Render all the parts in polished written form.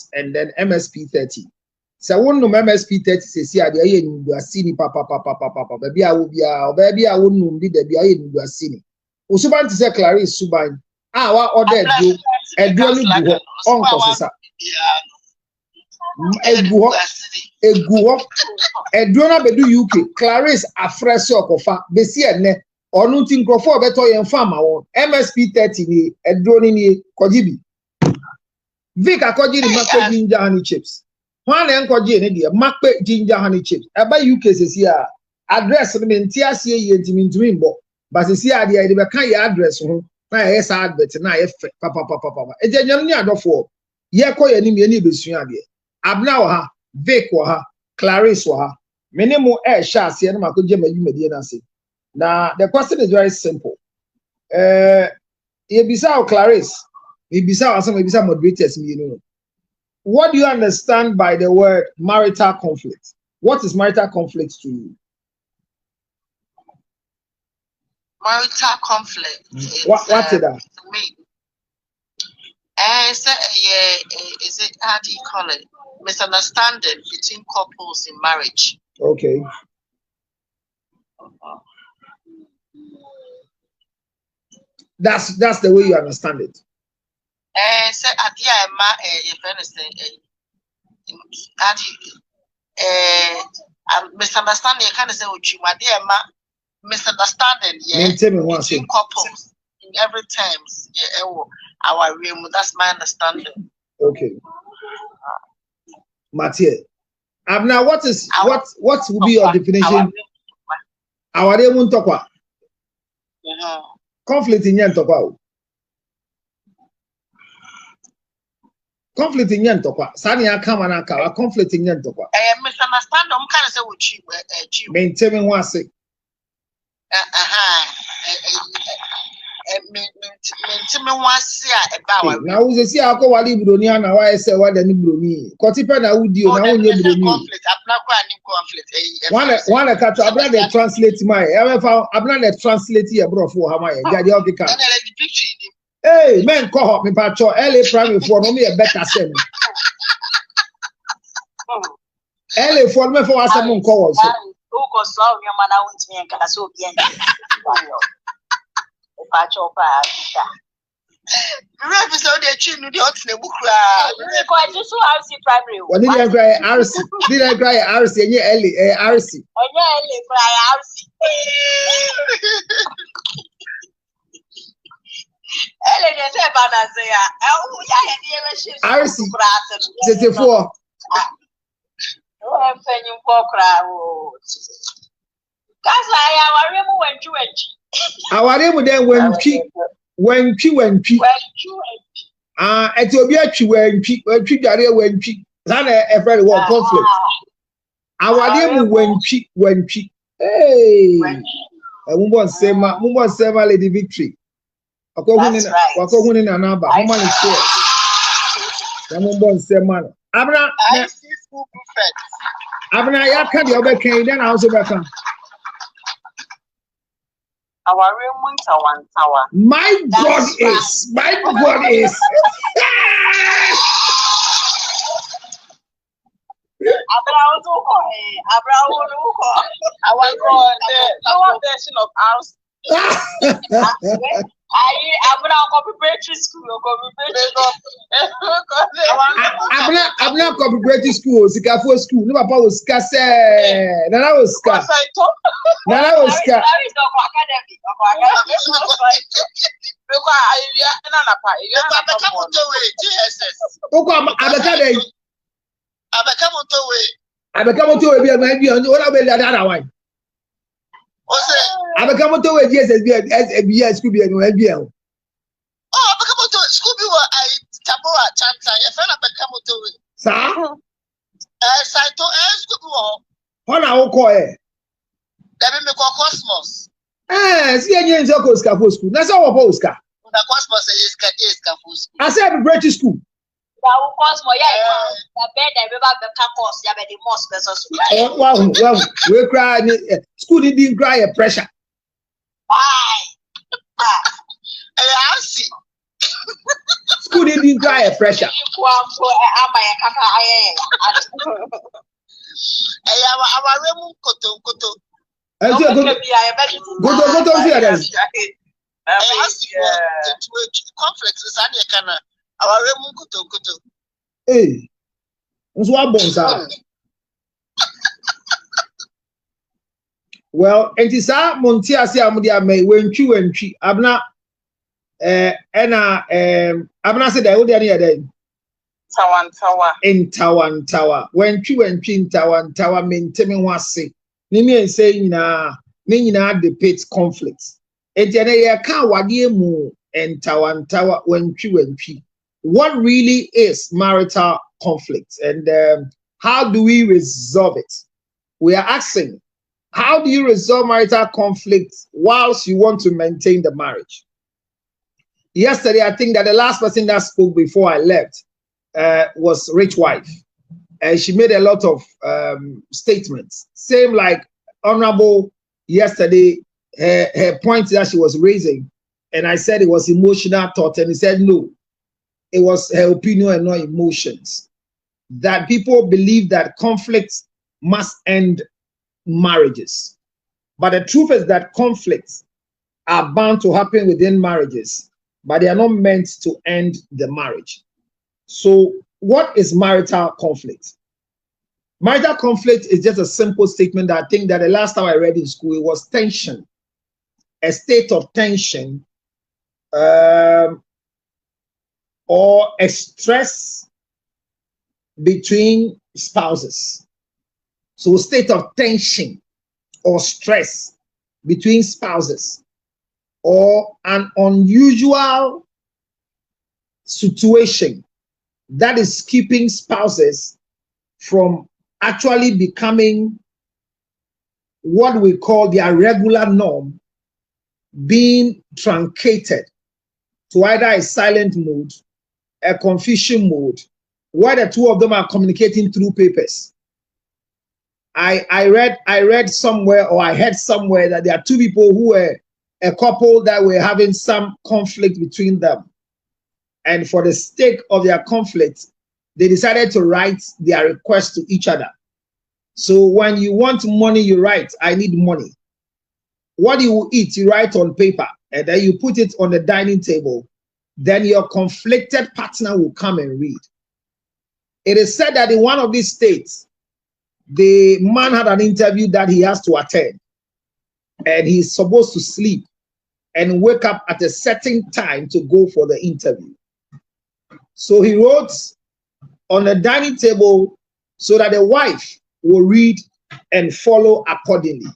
Claris and then MSP 30. So one no MSP 30 says here the aye ndu asini papa baby a wo bia baby a wo num bi da bia aye ndu asini usuban ti say Claris suban wa order edu ni bu ho onko sesa egu ho edu na bedu UK Claris afresh okofa besi ene onu ti nkrofo obeto yen fama won MSP 30 ni edu ni kojibi Vic akoji ni makpe ginger honey chips. One enkoji ni dia makpe ginger honey chips. Eba UK sesi a address ni menti asie ye ntimi mbo. But sesi a dia de be kan ya address ho na ye sa advert na ye fe papa. Eje nyam ni adofo. Ye ko ye ni me ni besua de. Abna wo ha, Vic wo ha, Claris wo ha. Mene mo sha asie na makoje madwumadie na ase. Now the question is very simple. Ye bisa Claris Ibisa moderators, what do you understand by the word marital conflict? What is marital conflict to you? Marital conflict. What is that? To me, is it, how do you call it? Misunderstanding between couples in marriage. Okay. That's the way you understand it. Say at the if anything, misunderstanding. You kind of say what you misunderstanding. Yeah, between couples in every terms. Yeah, our realm. That's my understanding. Okay, Mathieu. Now, what would be your definition? Our realm talk. Conflict in yen talk. Conflict in yen tokwa. Sani akama na aka conflict in yen tokwa. Misunderstand them kind of say what you maintain one say. Maintain one say about. Now we see ako wali bronia na wa say wa dani broni. Kotipe na udi o na onye broni. Conflict. Abna kwa ni conflict. One kato abna de translate my. Abna de translate ye bro for hama ye. Jadi okika. Hey, men call up me patrol LA primary for no me a better send. LA for me for us some call so. Who goes on your man out me and can so bien. Patrol pa. Remember so they chin no the hot na bukra. Because just so RC primary. What did I cry RC? Did I cry RC and LA RC? LA cry RC. RC 64. Our name then when Ethiopia when every war conflict. Our name when hey, Mumbo Lady Victory. That's right. Abna ya ka de obeka then also beka. Our room tower. My God is. Our version of ours. I'm not copy school. I'm not copy school. Sikafo school. No papa was skase. Nana was ska. Nana was ska. I become to a yes, school be no LBL. Oh, become to school be what I taboa chanta. Your friend become to it. Sir? Saito school. What I call it? Let me call Cosmos. See again, Scafo school. That's our Oscar. The Cosmos is Scafo school. I said British school. Cosmo, the bed I remember the campus, yeah, the most better. Well, we cry. School didn't cry a pressure. Why? I see. School didn't cry a pressure. Hey, well, and this Montia say Amudia may when tree Abna Abna said I would any Tower in Tower when true and chin Tower mean Timmy was sick. Nimi and saying Nina debates conflicts. And then can't wadie mu and Tower when true and tree. What really is marital conflict and how do we resolve it? We are asking, how do you resolve marital conflict whilst you want to maintain the marriage? Yesterday, I think that the last person that spoke before I left was Rich Wife. And she made a lot of statements. Same like Honorable yesterday, her point that she was raising. And I said it was emotional thought. And he said, no, it was her opinion and not emotions. That people believe that conflicts must end marriages. But the truth is that conflicts are bound to happen within marriages, but they are not meant to end the marriage. So what is marital conflict? Marital conflict is just a simple statement that I think that the last time I read in school, it was tension, a state of tension, or a stress between spouses. So a state of tension or stress between spouses, or an unusual situation that is keeping spouses from actually becoming what we call their regular norm, being truncated to either a silent mode, a confusion mode, where the two of them are communicating through papers. I read somewhere, or I heard somewhere, that there are two people who were a couple that were having some conflict between them. And for the sake of their conflict, they decided to write their request to each other. So when you want money, you write, I need money. What you will eat, you write on paper, and then you put it on the dining table. Then your conflicted partner will come and read. It is said that in one of these states, the man had an interview that he has to attend, and he's supposed to sleep and wake up at a certain time to go for the interview. So he wrote on the dining table so that the wife will read and follow accordingly.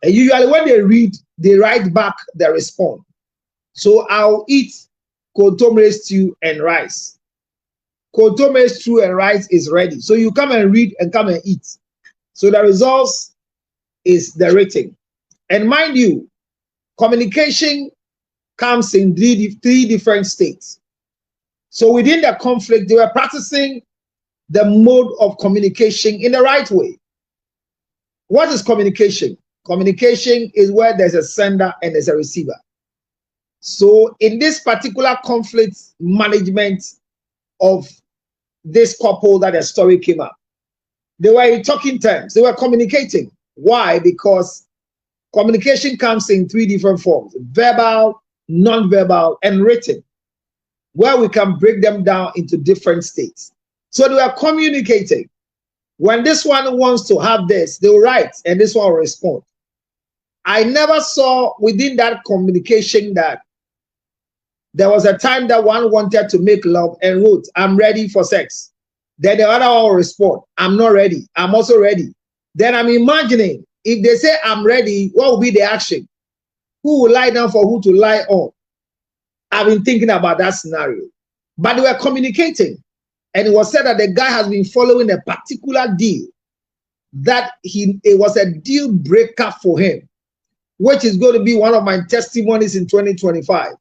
And usually when they read, they write back the response. So I'll eat kotomre stew and rice. Kotomre stew and rice is ready. So you come and read and come and eat. So the results is the rating. And mind you, communication comes in three different states. So within the conflict, they were practicing the mode of communication in the right way. What is communication? Communication is where there's a sender and there's a receiver. So in this particular conflict management of this couple that the story came up, they were in talking terms. They were communicating. Why? Because communication comes in three different forms: verbal, non-verbal, and written, where we can break them down into different states. So they were communicating. When this one wants to have this, they will write, and this one will respond. I never saw within that communication that there was a time that one wanted to make love and wrote, I'm ready for sex. Then the other one will respond, I'm not ready. I'm also ready. Then I'm imagining, if they say I'm ready, what will be the action? Who will lie down for who to lie on? I've been thinking about that scenario. But they were communicating. And it was said that the guy has been following a particular deal that it was a deal breaker for him, which is going to be one of my testimonies in 2025.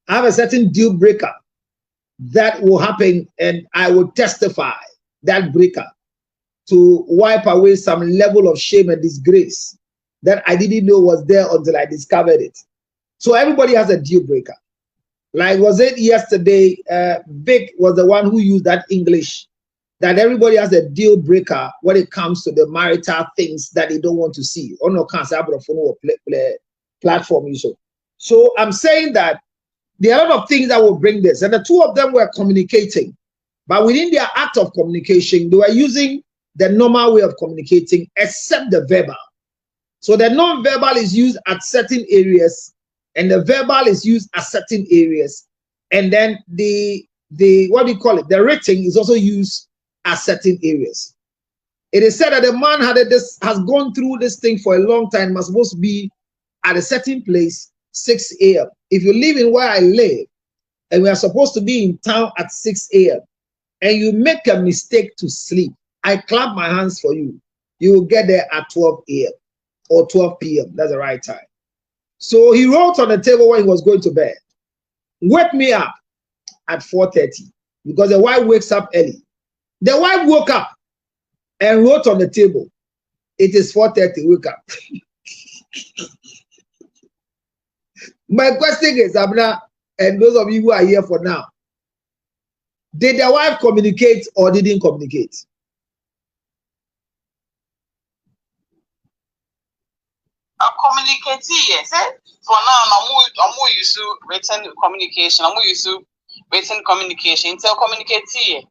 I have a certain deal breaker that will happen, and I will testify that breaker to wipe away some level of shame and disgrace that I didn't know was there until I discovered it. So everybody has a deal breaker. Like, was it yesterday? Vic was the one who used that English, that everybody has a deal breaker when it comes to the marital things that they don't want to see. Or no, can't say platform issue. So I'm saying that there are a lot of things that will bring this, and the two of them were communicating, but within their act of communication, they were using the normal way of communicating, except the verbal. So the non-verbal is used at certain areas, and the verbal is used at certain areas, and then the what do you call it? The written is also used at certain areas. It is said that the man has gone through this thing for a long time, was supposed to be at a certain place 6 a.m. If you live in where I live, and we are supposed to be in town at 6 a.m., and you make a mistake to sleep, I clap my hands for you. You will get there at 12 a.m. or 12 p.m. That's the right time. So he wrote on the table when he was going to bed, wake me up at 4:30, because the wife wakes up early. The wife woke up and wrote on the table, it is 4:30, wake up. My question is, Abna, and those of you who are here for now, did the wife communicate or didn't communicate? Communicate, yes. For now, I'm more used to written communication. I'm more used to written communication. Until communicate.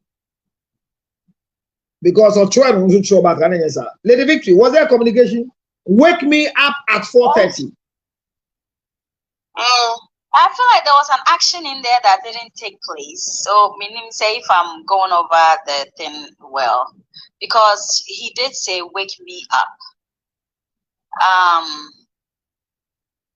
Because of trying to show back, Lady Victory, was there communication? Wake me up at 4:30. I feel like there was an action in there that didn't take place. So, meaning, say, if I'm going over the thing well, because he did say, wake me up.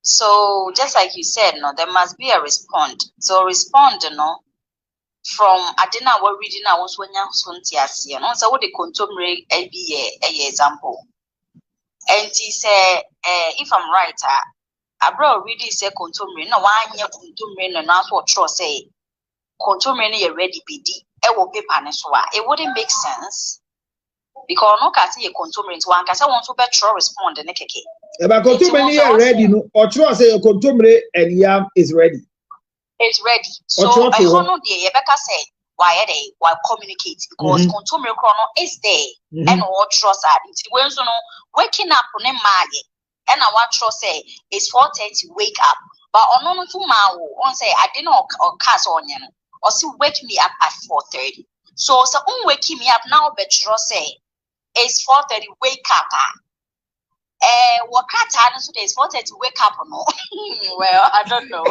So just like you said, no, there must be a response. So respond, from Adina, what reading I was when you know, so what the contemporary be a example. And he said, if I'm right, I brought really say contemporary, no one year contemporary, and that's what Tro say. Contemporary already be it will be paniswa. It wouldn't make sense. Because no can see a contemporary one can say want to better respond the nekeke. But contemporary ready, no, or Tro say a contemporary and yam is ready. It's ready. So I don't know the Rebecca said why they why communicate because contemporary chrono is there and all trust are it when so no waking up on a market and I want to say it's 4:30 wake up. But on no tomorrow on say I didn't or cast on you or see wake me up at 4:30. So waking me up now but say it's 4:30 wake up. What time today is 4:30 wake up or no? Well, I don't know.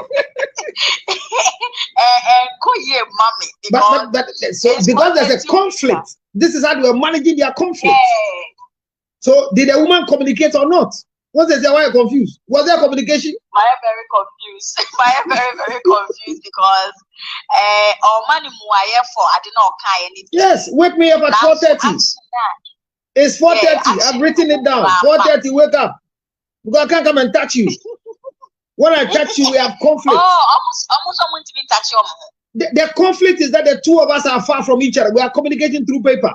Because there's a conflict. This is how they are managing their conflict. So did the woman communicate or not? What's the why confused? Was there communication? I am very confused. I am very confused because our money for I did not care anything. Yes, wake me up at 4:30. It's 4:30. I've written it down. 4:30, wake up. Because I can't come and touch you. When I touch you, we have conflict. Almost want to be touch you. The conflict is that the two of us are far from each other. We are communicating through paper.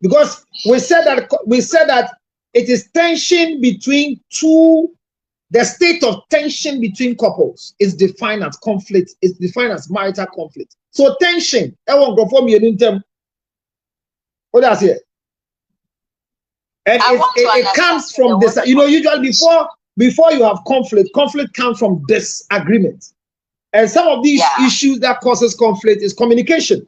Because we said that it is tension between two. The state of tension between couples is defined as conflict. It's defined as marital conflict. So tension, everyone go for me in term. What does it? And it comes from this. You know, usually before you have conflict comes from disagreement. And some of these issues that causes conflict is communication.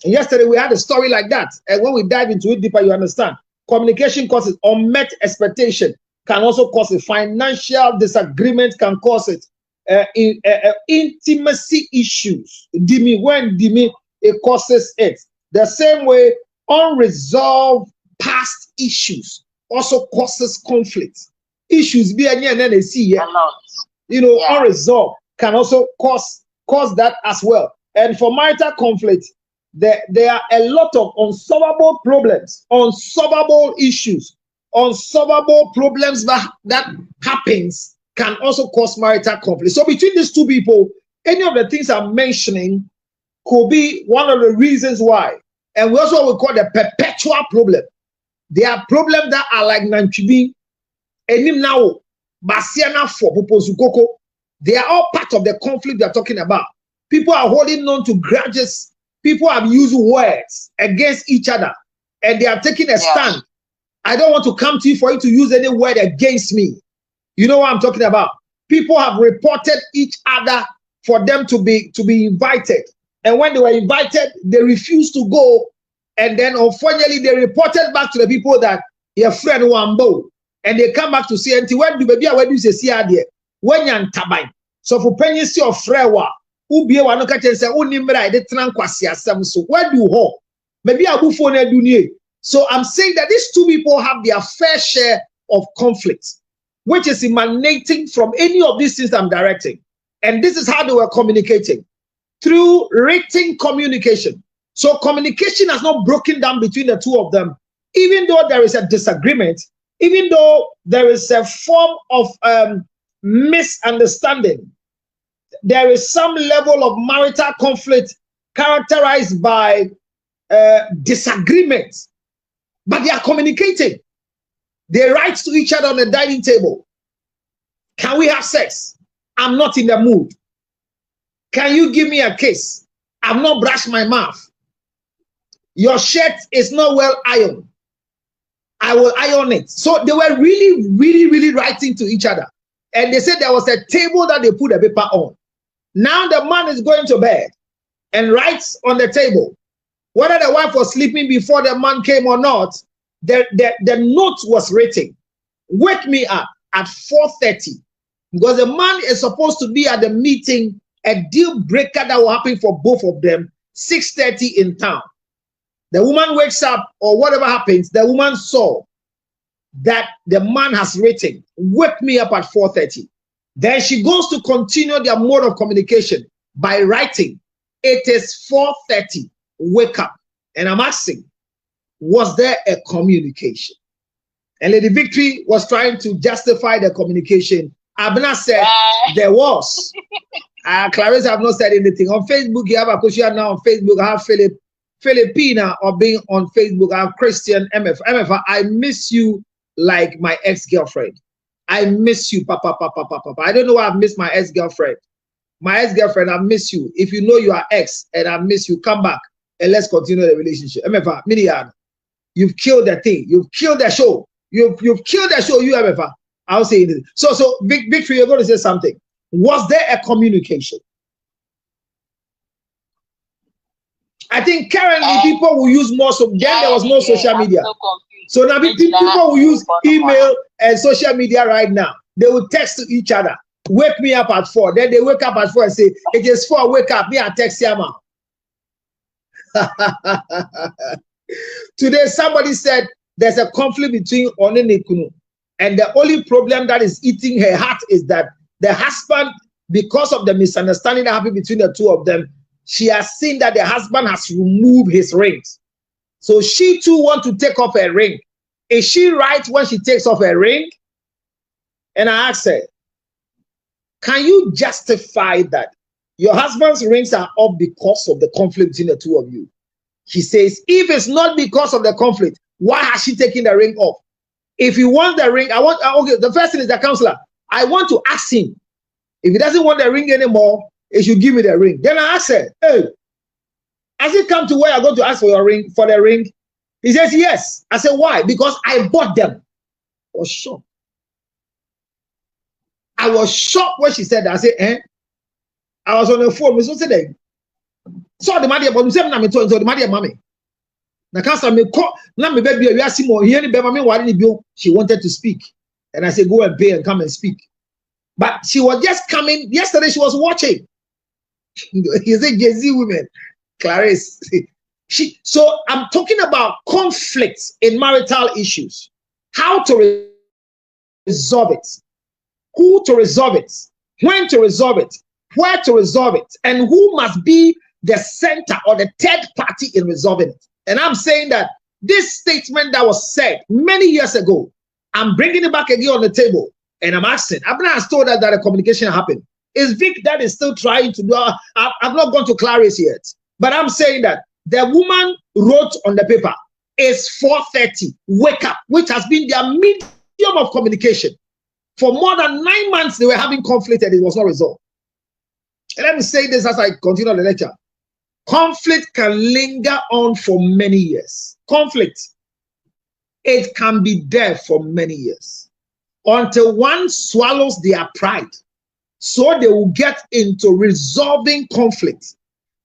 And yesterday we had a story like that. And when we dive into it deeper, you understand. Communication causes unmet expectation. Can also cause it. Financial disagreement can cause it. Intimacy issues. It causes it. The same way, unresolved past issues also causes conflict. Issues unresolved can also cause that as well. And for marital conflict, there are a lot of unsolvable problems, unsolvable issues. Unsolvable problems that happens can also cause marital conflict. So between these two people, any of the things I'm mentioning could be one of the reasons why. And we also what we call the perpetual problem. There are problems that are like Nanchibi, and now Basiana for Popozukoko. They are all part of the conflict we are talking about. People are holding on to grudges. People have used words against each other, and they are taking a stand. I don't want to come to you for you to use any word against me. You know what I'm talking about? People have reported each other for them to be invited. And when they were invited, they refused to go. And then unfortunately, they reported back to the people that your friend Wambo. And they come back to say, when do baby when do you see idea? When you're tabine. So for pendency of frewa, who be one catch say, oh, Nimra, the Tranquasia, so where do you hope? Maybe I will phone a dunya. So I'm saying that these two people have their fair share of conflict, which is emanating from any of these things I'm directing. And this is how they were communicating, through written communication. So communication has not broken down between the two of them, even though there is a disagreement, even though there is a form of misunderstanding. There is some level of marital conflict characterized by disagreement, but they are communicating. They write to each other on the dining table. Can we have sex? I'm not in the mood. Can you give me a kiss? I've not brushed my mouth. Your shirt is not well ironed. I will iron it. So they were really writing to each other. And they said there was a table that they put a paper on. Now the man is going to bed and writes on the table. Whether the wife was sleeping before the man came or not, the note was written. Wake me up at 4:30. Because the man is supposed to be at the meeting, a deal breaker that will happen for both of them, 6:30 in town. The woman wakes up, or whatever happens, the woman saw that the man has written, wake me up at 4:30. Then she goes to continue their mode of communication by writing, it is 4:30, wake up. And I'm asking, was there a communication? And Lady Victory was trying to justify the communication. Abner said there was. Clarissa have not said anything. On Facebook, you have a question now on Facebook. I have Filipina or being on Facebook. I have Christian MF. I miss you like my ex-girlfriend. I miss you, Papa. I don't know why I've missed my ex-girlfriend. My ex-girlfriend, I miss you. If you know you are ex and I miss you, come back and let's continue the relationship. MF, Minian, you've killed the thing. You've killed the show. You've killed the show. You MF. I'll say it. So Victory, you're going to say something. Was there a communication? I think currently people will use more. So then there was no social media. So now people will use email and social media right now. They will text to each other. Wake me up at 4. Then they wake up at 4 and say, it is 4, wake up. Me and text Yama. Today somebody said there's a conflict between Onenekunu. And the only problem that is eating her heart is that the husband, because of the misunderstanding that happened between the two of them, she has seen that the husband has removed his rings. So she too wants to take off her ring. Is she right when she takes off her ring? And I asked her, can you justify that your husband's rings are off because of the conflict between the two of you? She says, if it's not because of the conflict, why has she taken the ring off? If he wants the ring, okay, the first thing is the counselor. I want to ask him. If he doesn't want the ring anymore, he should give me the ring. Then I asked her, hey, has it come to where I'm going to ask for your ring, for the ring? He says, yes. I said, why? Because I bought them. I was shocked. I was shocked when she said that. I said, eh? I was on the phone. So said, so the money, but the money, mommy. Now, cancer me call. Now, me baby, you ask him or he any baby, why didn't you? She wanted to speak, and I said, go and pay and come and speak. But she was just coming. Yesterday, she was watching. He's a Jay-Z woman, Clarice. So I'm talking about conflicts in marital issues. How to resolve it, who to resolve it, when to resolve it, where to resolve it, and who must be the center or the third party in resolving it. And I'm saying that this statement that was said many years ago, I'm bringing it back again on the table, and I'm asking. Abner has told us that a communication happened. Is Vic that is still trying to do? I've not gone to Clarice yet, but I'm saying that the woman wrote on the paper is 4:30. Wake up, which has been their medium of communication For more than 9 months, they were having conflict and it was not resolved. And let me say this as I continue the lecture. Conflict can linger on for many years. Conflict, it can be there for many years until one swallows their pride. So they will get into resolving conflict.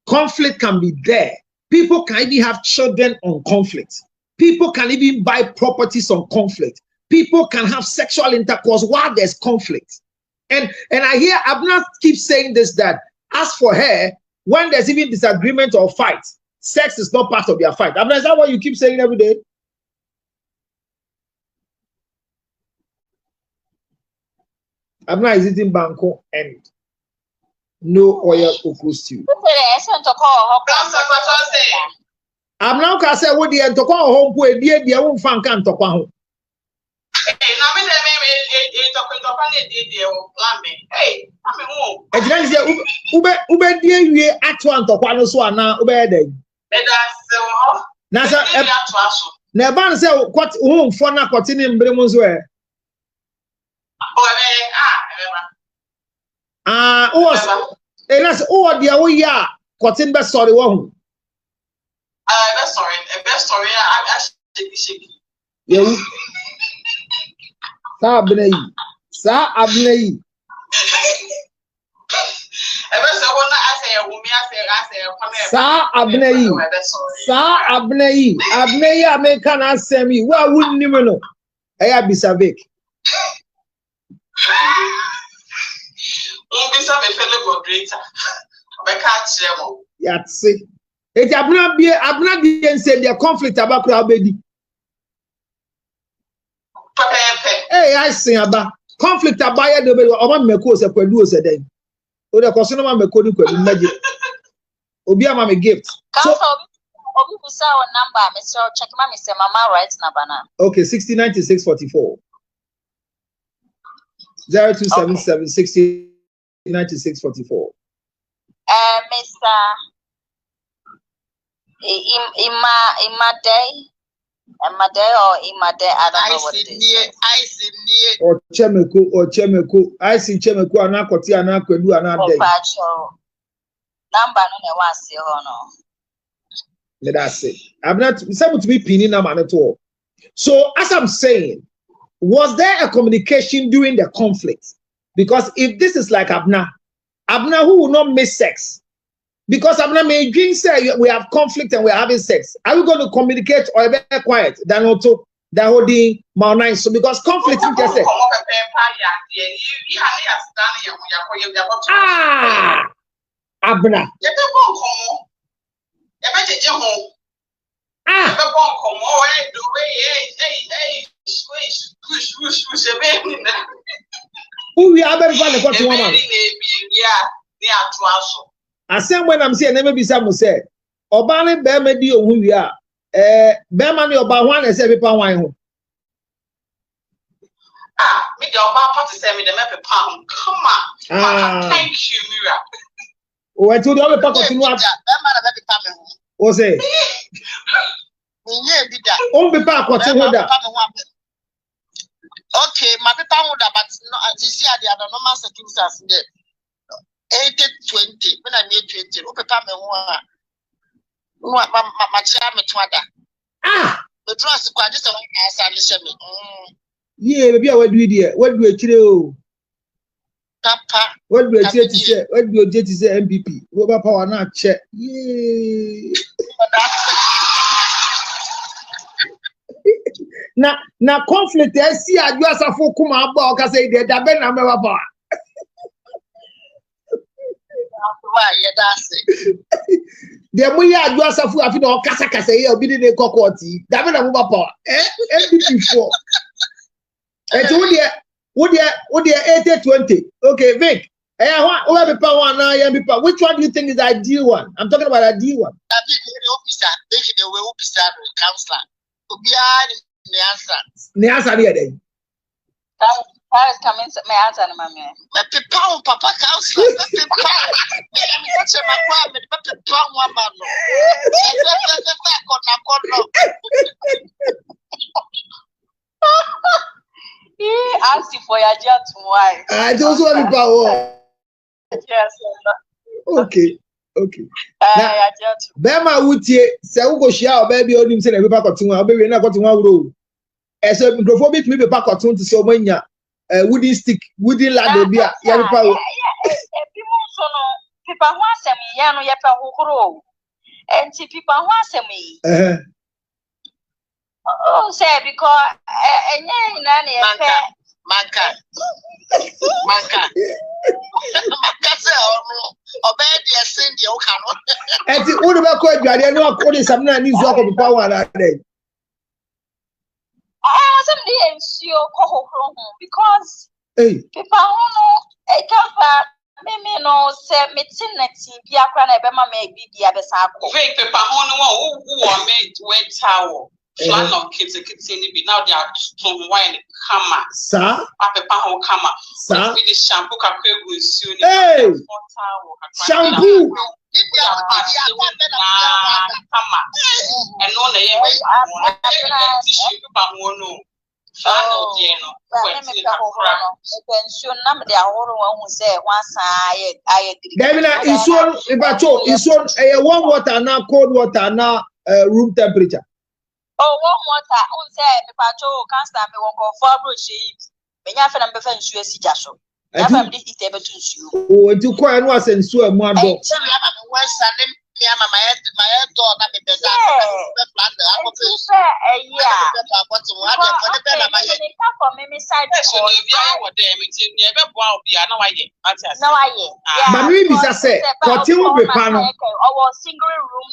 Conflict can be there. People can even have children on conflict. People can even buy properties on conflict. People can have sexual intercourse while there's conflict. And I hear Abner keep saying this, that as for her, when there's even disagreement or fight, sex is not part of their fight. Abner, is that what you keep saying every day? Abner is eating banko and no oil okra stew. Abner can say, what the entokwa home put the won't find can tokwa home. Ube die wie atu antokwa no so ana ube dey. Na sa na ba no say kwat wo mfo na kwati ne mbre mu so e. O was na o dia wo ya kwati be sorry wo hu. Best story I shake. You Sa abnei. Sa abnei. Sa abnei. Abnei American asemi. Wa wunni me no. Eya bisavek. Bisa me fellow moderator. Obeka chemo. Yatse. Eti abna bi say their conflict about crowd. Hey, I say about conflict about ya dobe o ma meko se kwadu o se den. O de koso no ma meko ni kwadu maje. Obi ama me gift. So obi busa our number, Mr. Check ma Mr. Mama right number na. Okay, 609644. 0277 609644. Mr. Imade or Imade, I don't know what it is. I see near. Or Chemeko. I see Chemeko anakoti anakwedu anade. Number no one see no. Let us say. I'm not able to be pinning a man at all. So as I'm saying, was there a communication during the conflict? Because if this is like Abner who will not miss sex. Because Abner may drink say we have conflict and we're having sex. Are we going to communicate or be quiet than auto that holding nice? So because conflict is just Abner. Who we are very funny for woman. I said when I'm saying never be some say Obama bear me di who we are. Bear money about one and say people wine home. Me the Obama party say me the map pound. Come on. Thank you, Mira. Oh, I told you all the part of what? Oh, say. Oh, be back what you that. Okay, my people would have, but no, this year they are the normal circumstances. 80-20. When I made 20, who prepare me one? My chair me twada. The dress quite just a answer. Yeah, maybe I would do it. What do you do? Papa. What do you say? What do you say? MPP. What about power not check? Yeah. Na conflict I see a you as a folk come about because say that ben na me ba. The way you do as a folk afi na kasa kasa here obi dey kokoti. That ben na me ba power. MPP4. What the 80-20? Okay, Vic. Which one do you think is the ideal one? I'm talking about the ideal one. The answer here then. Paris coming to my answer, mamma. But the pound, Papa Council. The Ask for your jet to why. I just want to power. Yes. Okay. Bema wutie se wo go share obaby onim se na be pakotin wa obaby na kotin wa wuro. Ese microphone bit me be pakotin to so manya wooden stick, wooden ladder bi a ya be power. People so no people who asem ya no ye pe hokoro. Enti people who asem yi. Oh, say because enye na na ye pe Manka say obey the sin the o kan. Enti wo be ko adware no akodi sam na ni zo akodi power na dey. Some the ensure home because people who know a camper me no say meeting next be akra na be ma me bi abesa akọ. Fake people who are made wet towel. Plan of kids ni now they are from wine kama. Sir? Papa who kama. Sir? With the shampoo ka kwegu nsu ni. Hey! Shampoo. Kama. And no na ye tissue paper who no. Flannel dey no. Pension na me dey ahoro wan say once I agree. Devina isuon warm water na cold water na room temperature. Oh, warm water on say me pacho cancer me won go for broche. Me nya fe na me fa nsu asi jaso. Na fa me dey heat e betu nsu. Oh, nti ko enu asensu amu ado. Me ama my head door na me bega. Me plan the akoko. Me side. So if you are what dem me tin e be boa obi na wa ye. Na wa ye. Yeah. But me bisa say, kotin wo be pa no. Our single room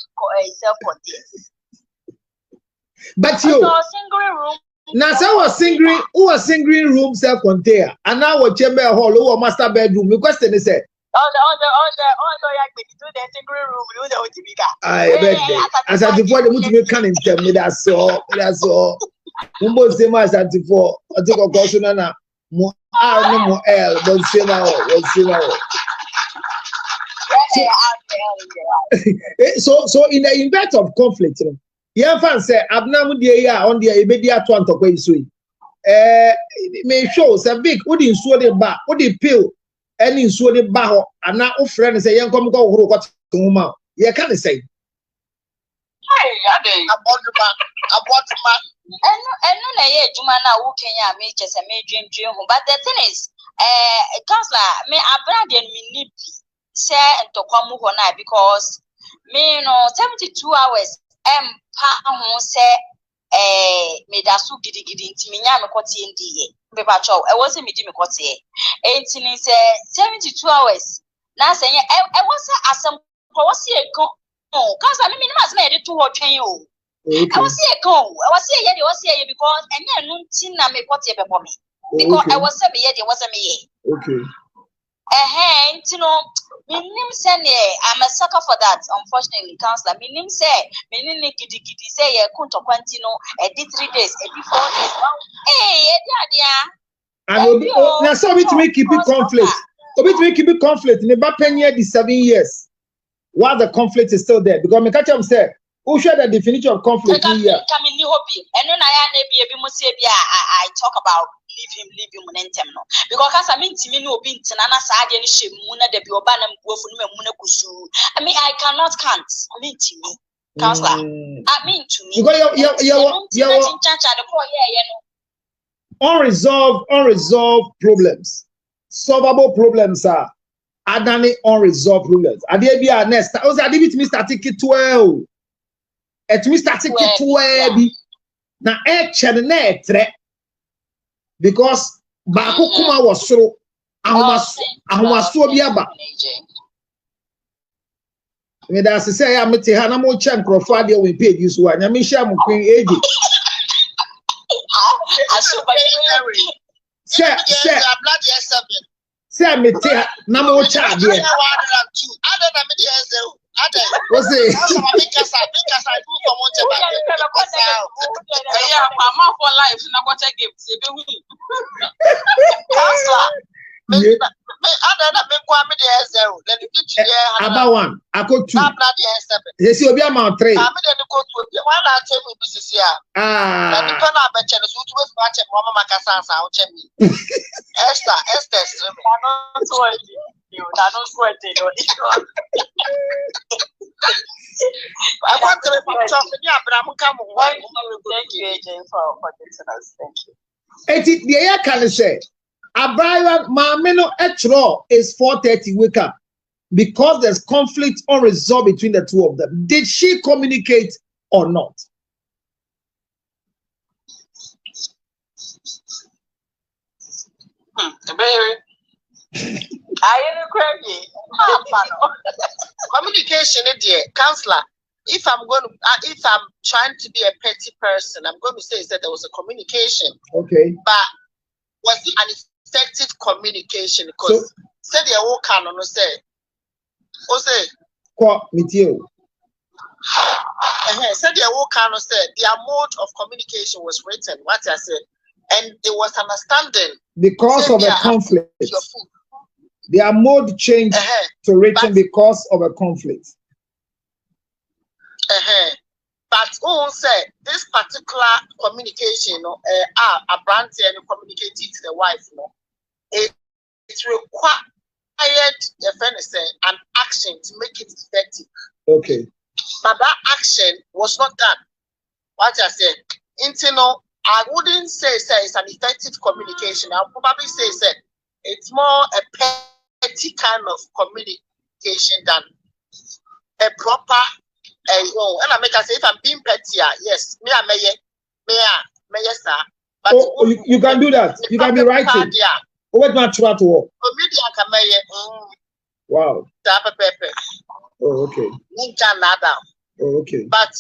self-contained. But you single room. Now say was single room self-contained. And now what chamber hall or master bedroom. The question is all the yak do the single room do the otibika. I bet as I before the multi can in tell me that's all. Mumbo say my as before I take a question na mo R no mo L but say now so in the event of conflict, you know, yeah, fan say abnamu dey here on the immediate one to go so me show say big wo di nsuo de ba wo di pill any nsuo de ba ho ana wo friend say yen kom go horo kwat homa ye ka ne say hey ade abotuma enu na ye ejuma na wo Kenya me chese me dwendwen ho but the thing is counselor me abrade me ni bi say ntokwamu ho na because me no 72 hours pa ho say me da su gidigidi nti me nya me kote ndiye be pa chow e wo se me di me kote enti ni say 72 hours na say e wo se asem ko wo se ekon cause me minimum me dey to wo twen o e wo se ekon e wo se ye de wo se ye because enye nu nti na me kote be bo me because e wo se me ye de wo se me ye okay you know, minim say I'm a sucker for that. Unfortunately, counselor, minim say, minim gidi say ye kunto kwantino, did 3 days, did 4 days. Hey, and now so to make keep it conflict. To make keep it conflict. In about 10 years, the 7 years, while the conflict is still there, because me catch up say, who share the definition of conflict in here? And then I talk about leave him no because I mean to me no be ntinana sa ade ni shemu na de bi oba na mbuofu no memu na kusu. I mean I can't I mean to me counselor I mean to me because unresolved problems, solvable problems are adani unresolved problems. Ade bi a next o say ade bi timi start ki 12 et mi start ki 12 bi na e chere na etre because baako kuma was so ahomaso bi aba me da say ya mete ha na mo che nkrofo ade we page so anya me share mo queen age say mete na mo cha ade what's it? About 1. I got 2. Yes, you'll be amount 3. Ah. I want to thank you, AJ, for getting us. Thank you. The air can say, Abraham Mameno Etro is 4:30 wake up because there's conflict unresolved between the two of them. Did she communicate or not? Communication, dear counselor. If I'm trying to be a petty person, I'm going to say that there was a communication. Okay. But was it an effective communication? Because said the whole canon said, what with you? Said the whole canon said their mode of communication was written. What I said, and it was understanding because of a conflict. Their mode changed to written because of a conflict. But who said this particular communication, a brand and communicated to the wife, it required the friend an action to make it effective. Okay. But that action was not done. What I said, I wouldn't say it's an effective communication. I'll probably say it's more a petty kind of communication than a proper. And I make us say if I'm being petty, yes, me sir. But you can do that. You can be writing. What not try to work? Wow. Oh, okay. Oh, okay. But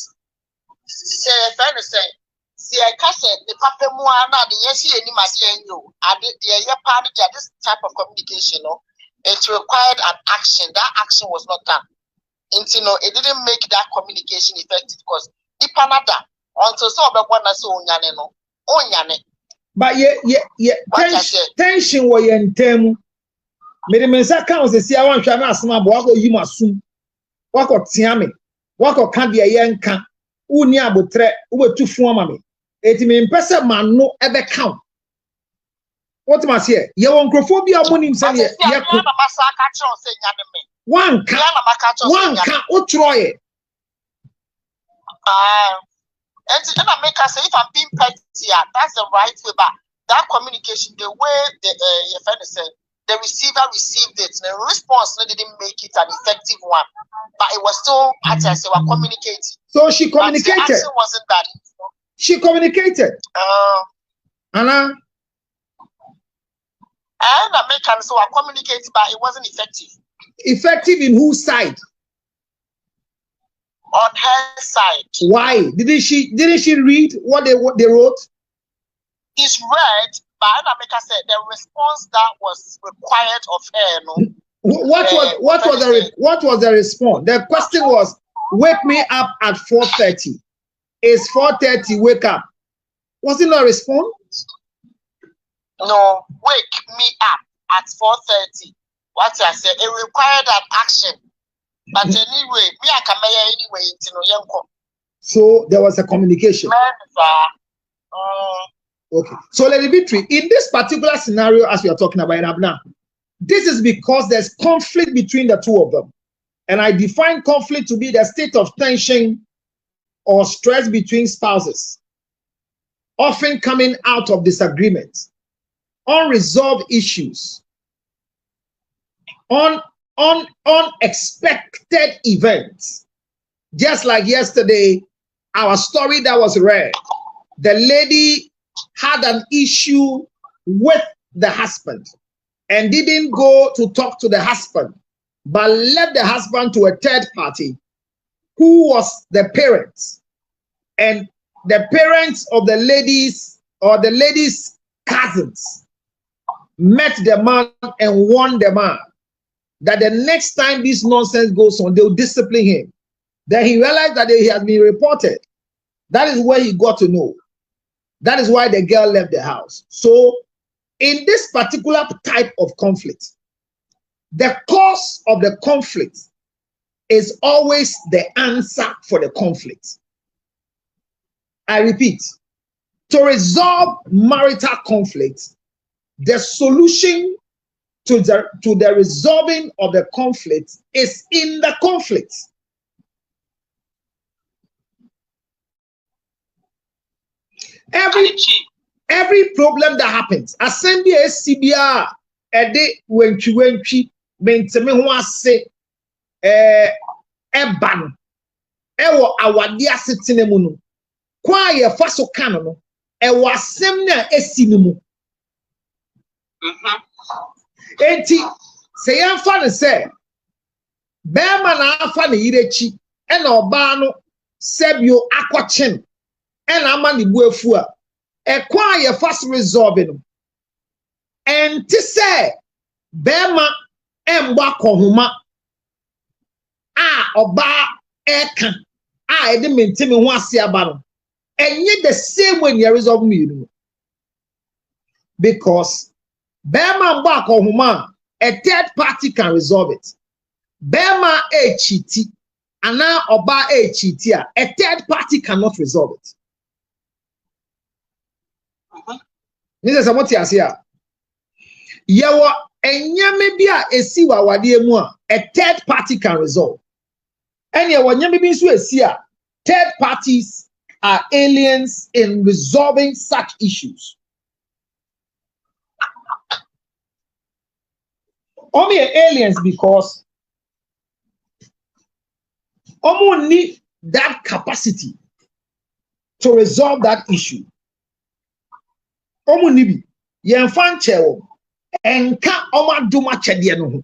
say friend say, see I can say the papa mu ana the yes any machine you. The part of this type of communication, it required an action. That action was not done. It didn't make that communication effective because until but tension was in term. Medimensa counts the see I want to ask my boy you must soon. What got Tiami? What got can be a young can? Unia botre, who two former me. It mean person man no ever count. What must hear? Your uncrophobia money himself. One can try it. And I make us say if I'm being petty, that's the right way. But that communication, the way the friend said, the receiver received it. The response didn't make it an effective one, but it was still, as I say, we're communicating. So she communicated. But the action wasn't that. She communicated. Anna. And I make us so I communicated, but it wasn't effective. Effective in whose side? On her side. Why? Didn't she read what they wrote? It's read, but Anamika said the response that was required of her. What was the response? The question was, wake me up at 4:30. Is 4:30 wake up? Was it not a response? No, wake me up at 4:30. What I said, it required an action. But anyway, me I can anyway, so there was a communication. Okay. So Lady Victory, in this particular scenario, as we are talking about Abna, this is because there's conflict between the two of them. And I define conflict to be the state of tension or stress between spouses, often coming out of disagreement, unresolved issues, unexpected events. Just like yesterday, our story that was read, the lady had an issue with the husband and didn't go to talk to the husband, but left the husband to a third party who was the parents. And the parents of the ladies or the lady's cousins met the man and warned the man that the next time this nonsense goes on, they'll discipline him. Then he realized that he has been reported. That is where he got to know. That is why the girl left the house. So in this particular type of conflict, the cause of the conflict is always the answer for the conflict. I repeat, to resolve marital conflict, the solution to the resolving of the conflict is in the conflict. Every problem that happens, assembly SCBR, ede wentwi menteme ho ase eban ewo awade asetene mu no kwa ye fa so kan no ewo asem na esi ne mu enti se yamfa ne se bema na afa ne yirechi e na oba no sebio akwachen e na ama ne bu afu a ekwa ye fast resolve no enti se bema embo akohoma a oba eka a ede mentime ho ase aba no enye the same way you resolve me no because bema mbo akohoma a third party can resolve it. Bema e chiti ana oba e chiti a third party cannot resolve it. Nise samoti asia. Yewo enyame bi a esi wa wade mu a third party can resolve. And yewo nyame bi nso esi a third parties are aliens in resolving such issues. Only aliens because Omo need that capacity to resolve that issue. Omo nibi yenfan chewo enka oma duma chede no ho.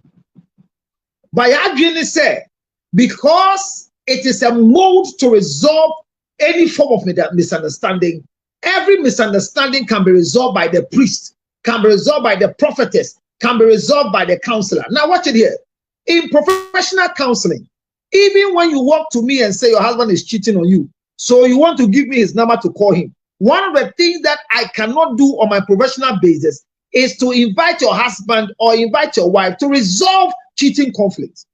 By adwene say because it is a mode to resolve any form of misunderstanding. Every misunderstanding can be resolved by the priest, can be resolved by the prophetess, can be resolved by the counselor. Now watch it here. In professional counseling, even when you walk to me and say your husband is cheating on you, so you want to give me his number to call him. One of the things that I cannot do on my professional basis is to invite your husband or invite your wife to resolve cheating conflicts.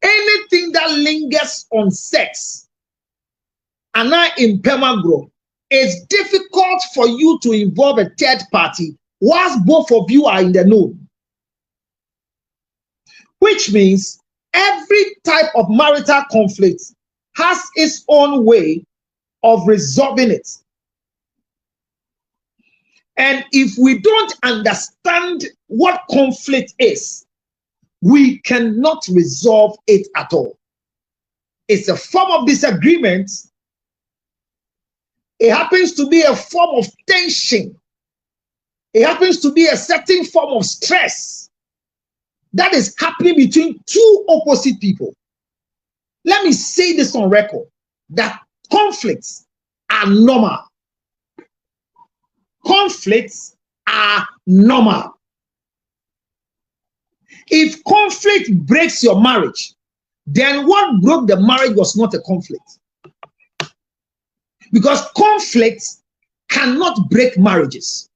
Anything that lingers on sex and not in permagro, it's difficult for you to involve a third party whilst both of you are in the know. Which means every type of marital conflict has its own way of resolving it. And if we don't understand what conflict is, we cannot resolve it at all. It's a form of disagreement. It happens to be a form of tension. It happens to be a certain form of stress that is happening between two opposite people. Let me say this on record, that conflicts are normal. Conflicts are normal. If conflict breaks your marriage, then what broke the marriage was not a conflict. Because conflicts cannot break marriages.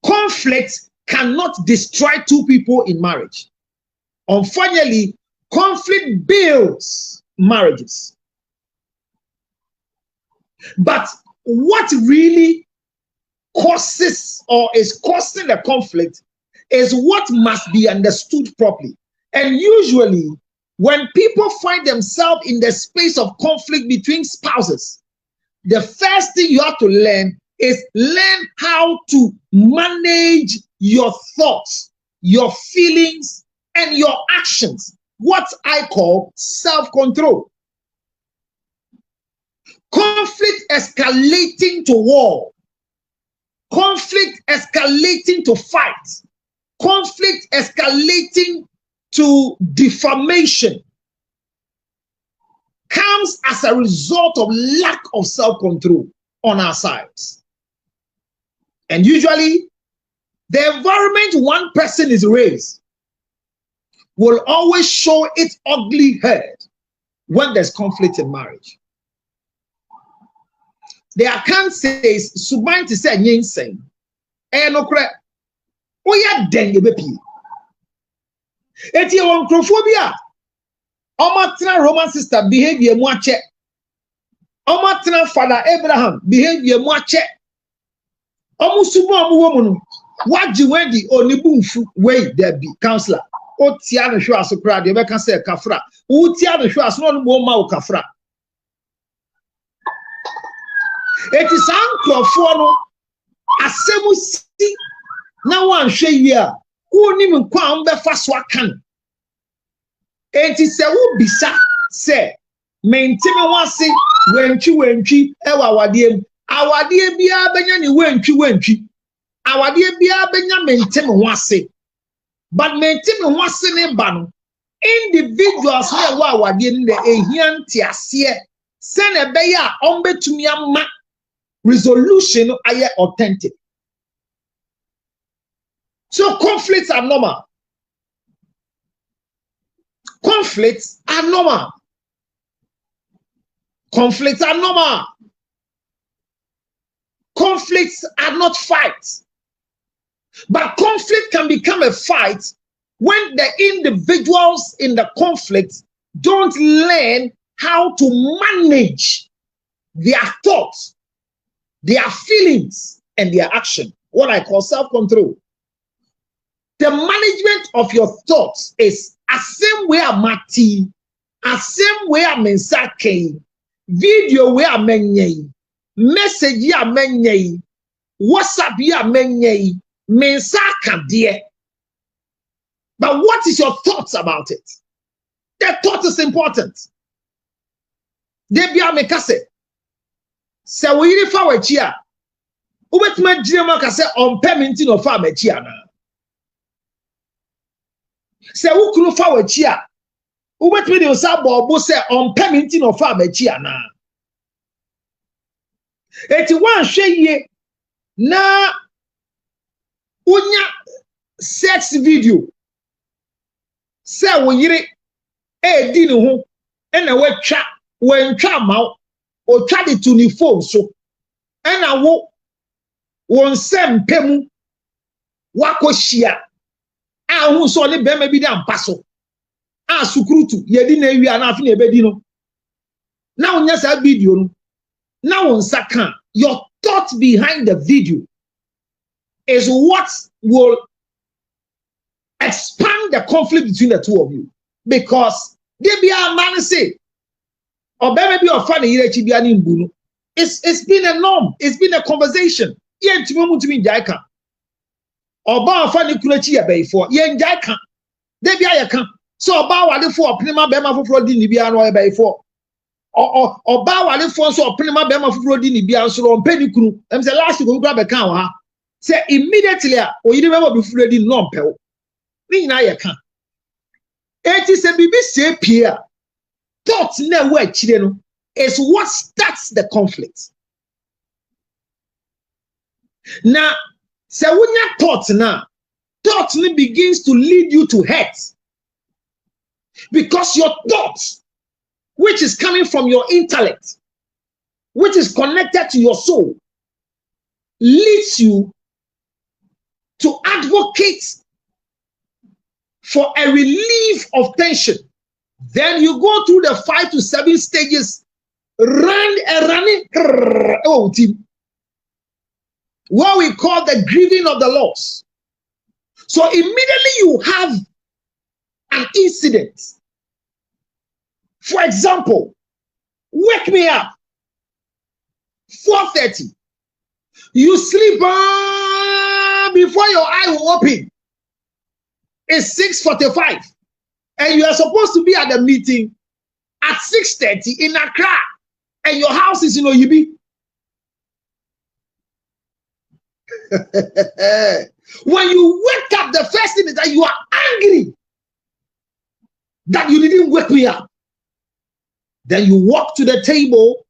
Conflict cannot destroy two people in marriage. Unfortunately, conflict builds marriages. But what really causes or is causing the conflict is what must be understood properly. And usually, when people find themselves in the space of conflict between spouses, the first thing you have to learn is learn how to manage your thoughts, your feelings, and your actions. What I call self-control. Conflict escalating to war. Conflict escalating to fight. Conflict escalating to defamation comes as a result of lack of self-control on our sides. And usually, the environment one person is raised will always show its ugly head when there's conflict in marriage. the account says suban to say nyinseng eh no kra oya den ye bepi eti won crofobia omatena Roman sister behavior mu ache omatena father Abraham behavior mu ache omusubu omuwo mu no waji wedi onibunfu wey there be counselor o tia no hwe aso kra de be ka say kafra o tia no hwe aso no mo ma o kafra eti san krofo no asemu si na wan hwe yi a woni me kwa am be fa so akan enti se wo bisa se mentime wase wantwi ewa awade bia benya ni wantwi awade bia benya mentime wase but mentime wase ne ba no individuals na wa awade ne ehia ntiase se na be ya ombetumi ama resolution aye authentic. So conflicts are normal. Conflicts are normal. Conflicts are normal. Conflicts are not fights. But conflict can become a fight when the individuals in the conflict don't learn how to manage their thoughts, their feelings, and their action. What I call self-control. The management of your thoughts is a same way a mati, a same way a mensake, video way a menye, message ya menye, WhatsApp ya menye, mensaka dear. But what is your thoughts about it? The thought is important. Debia mekase. Se we yiri fa wachia. Ubetuma jire kase on permanent no fa machia na. Se wo kunu fa wachia. Ubetuma de osa bobo se on permanent no fa machia na. Eti wan hwe ye na unya sex video. Se wo yiri e di ne ho e na watwa wantwa mawo o twa de to ni phone so e na wo won sempemu wakohia a hu so ne bema bi da mpa so a sukurutu ye di na wi na afi na ebedi no na wonya sa video no na won saka. Your thought behind the video is what will expand the conflict between the two of you, because they be a man say or maybe or funny it's been a norm, it's been a conversation. Yen to me jaika or ba funny kulechi ya bay for yen jaika they be a can so ba wale for prima bema for di bia no bay for or ba wale for so prima bema for di bia so on pedi kunu em say last go grab can ha say immediately o yiri bema be for di no pe ni na ya kan eti se bibi se pia thought na we chire no is what starts the conflict. Now se wunya thought na thought begins to lead you to hurt, because your thoughts, which is coming from your intellect, which is connected to your soul, leads you to advocate for a relief of tension. Then you go through the 5 to 7 stages, what we call the grieving of the loss. So immediately you have an incident. For example, wake me up 4:30. You sleep before your eye will open. It's 6:45, and you are supposed to be at the meeting at 6:30 in Accra, and your house is in Oyibi. When you wake up, the first thing is that you are angry that you didn't wake me up. Then you walk to the table,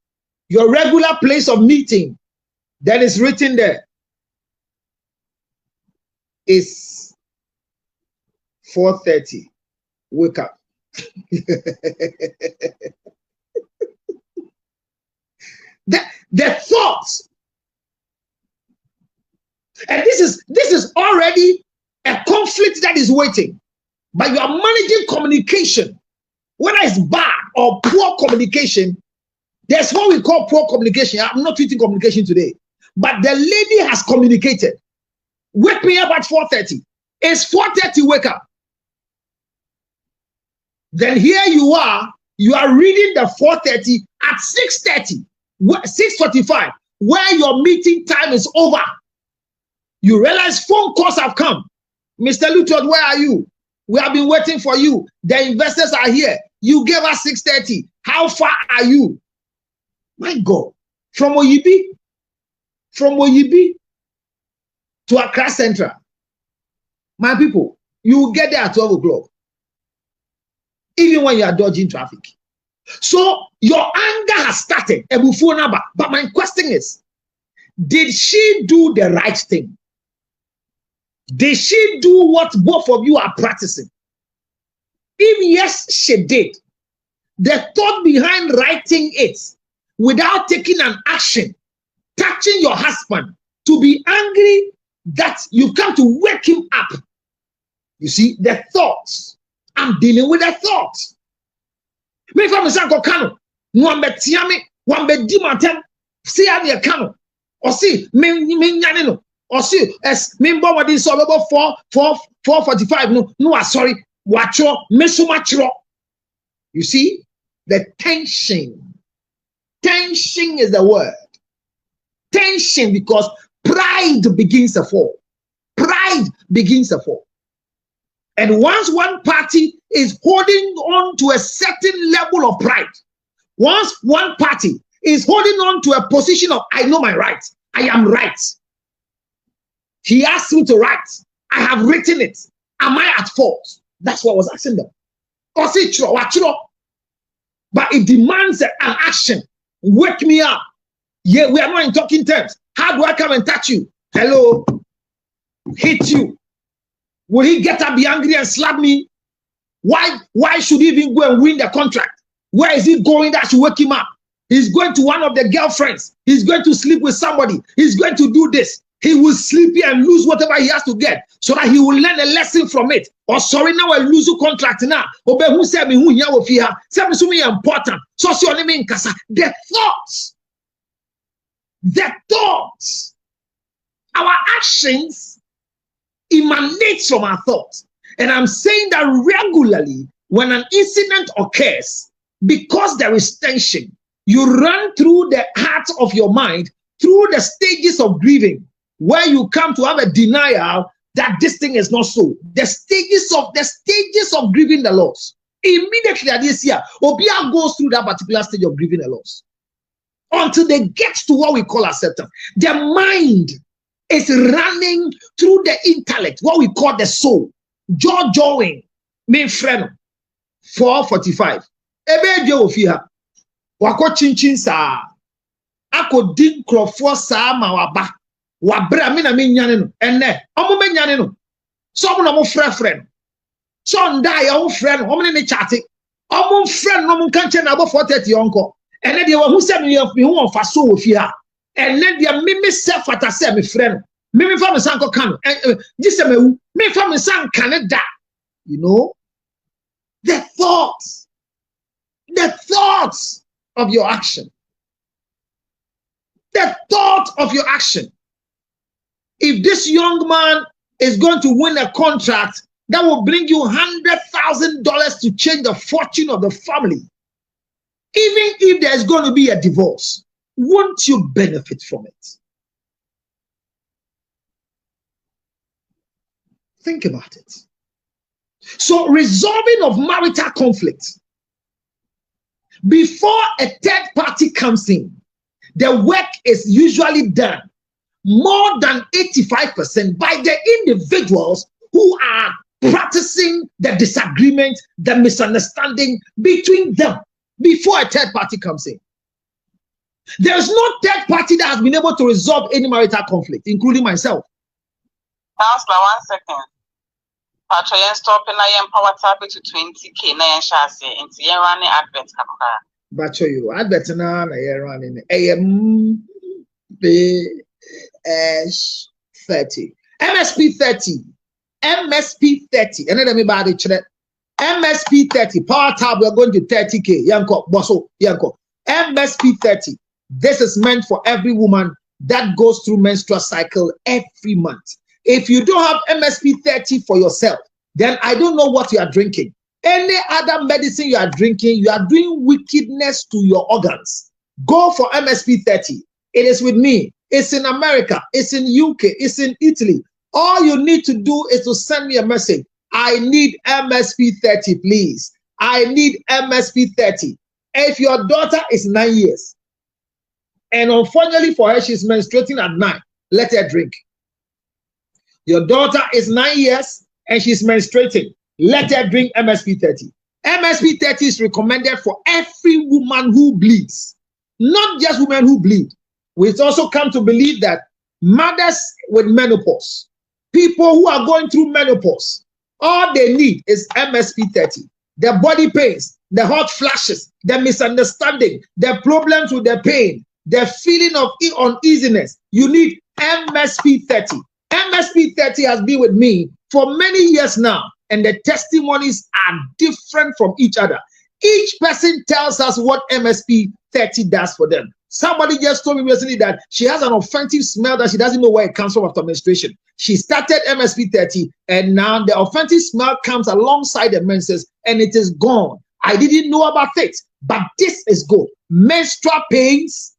your regular place of meeting. Then it's written there. It's 4:30. Wake up. The thoughts. And this is already a conflict that is waiting. But you are managing communication. Whether it's bad or poor communication, there's what we call poor communication. I'm not treating communication today. But the lady has communicated. Wake me up at 4:30. It's 4:30, wake up. Then here you are reading the 4:30 at 6:30, 6:45, where your meeting time is over. You realize phone calls have come. Mr. Lutot, where are you? We have been waiting for you. The investors are here. You gave us 6:30. How far are you? My God. From Oyibi to Accra Central. My people, you will get there at 12 o'clock. Even when you are dodging traffic. So your anger has started. But my question is, did she do the right thing? Did she do what both of you are practicing? If yes, she did. The thought behind writing it without taking an action, touching your husband to be angry that you come to wake him up. You see, the thoughts. I'm dealing with the thoughts. Me from Sanko Kano, Mwambe Tiame, Wambe Dimatem, see how they come. Or see, me Yanino. Or see, as me bomb what is over 4:45. No, sorry, watcho, mesumatro. You see, the tension. Tension is the word. Tension, because pride begins to fall. Pride begins to fall. And once one party is holding on to a certain level of pride, once one party is holding on to a position of, I know my rights, I am right. He asked me to write. I have written it. Am I at fault? That's what I was asking them. But it demands an action. Wake me up. Yeah, we are not in talking terms. How do I come and touch you? Hello. Hit you. Will he get up, be angry and slap me? Why should he even go and win the contract? Where is he going that should wake him up? He's going to one of the girlfriends. He's going to sleep with somebody. He's going to do this. He will sleep here and lose whatever he has to get so that he will learn a lesson from it. Or sorry, now I lose a contract now. Obe who said me who here with you? Say me important. So see only me in casa. The thoughts, our actions emanate from our thoughts. And I'm saying that regularly when an incident occurs, because there is tension, you run through the heart of your mind, through the stages of grieving, where you come to have a denial that this thing is not so. The stages of grieving the loss. Immediately at this year, Obia goes through that particular stage of grieving the loss until they get to what we call acceptance. The mind is running through the intellect, what we call the soul. Jojoing, me friend, 4:45. Ebe jo ofia. Wako chinchin sa. Ako din krofo sa ma waba. Wabra mi na me nyane no. Enne, omo me nyane no. So omo na mo friend. So nda ya wo friend, omo ne chate. Omo friend no mo kanche na abo 4:30 onko. Enne de wo hu se me hu on fa so ofia. Enne de me self atase me friend. Me fa me sanko kan. Gise me wu. Me fa me san Canada. You know? The thoughts of your action. The thought of your action. If this young man is going to win a contract that will bring you $100,000 to change the fortune of the family, even if there's going to be a divorce, won't you benefit from it? Think about it. So, resolving of marital conflict, before a third party comes in, the work is usually done more than 85% by the individuals who are practicing the disagreement, the misunderstanding between them before a third party comes in. There is no third party that has been able to resolve any marital conflict, including myself. Counselor, 1 second. Patrick, stopping I am power tab to 20K. Na yan shasi into yan running advert kakra. Bacho you. I better now na year running. BS 30. MSP 30. MSP 30. And then me body check. MSP 30. Power tab, we're going to 30K. Yanko, bosso, Yanko. MSP 30. This is meant for every woman that goes through menstrual cycle every month. If you don't have MSP 30 for yourself, then I don't know what you are drinking. Any other medicine you are drinking, you are doing wickedness to your organs. Go for MSP 30. It is with me. It's in America. It's in UK. It's in Italy. All you need to do is to send me a message. I need MSP 30, please. I need MSP 30. If your daughter is 9 years, and unfortunately for her, she's menstruating at 9, let her drink. Your daughter is 9 years and she's menstruating. Let her drink MSP 30. MSP 30 is recommended for every woman who bleeds, not just women who bleed. We've also come to believe that mothers with menopause, people who are going through menopause, all they need is MSP 30. The body pains, the hot flashes, the misunderstanding, the problems with the pain, the feeling of uneasiness. You need MSP 30. MSP 30 has been with me for many years now, and the testimonies are different from each other. Each person tells us what MSP 30 does for them. Somebody just told me recently that she has an offensive smell that she doesn't know where it comes from after menstruation. She started MSP 30, and now the offensive smell comes alongside the menses, and it is gone. I didn't know about it, but this is good. Menstrual pains,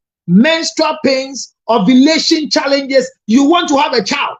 ovulation challenges. You want to have a child.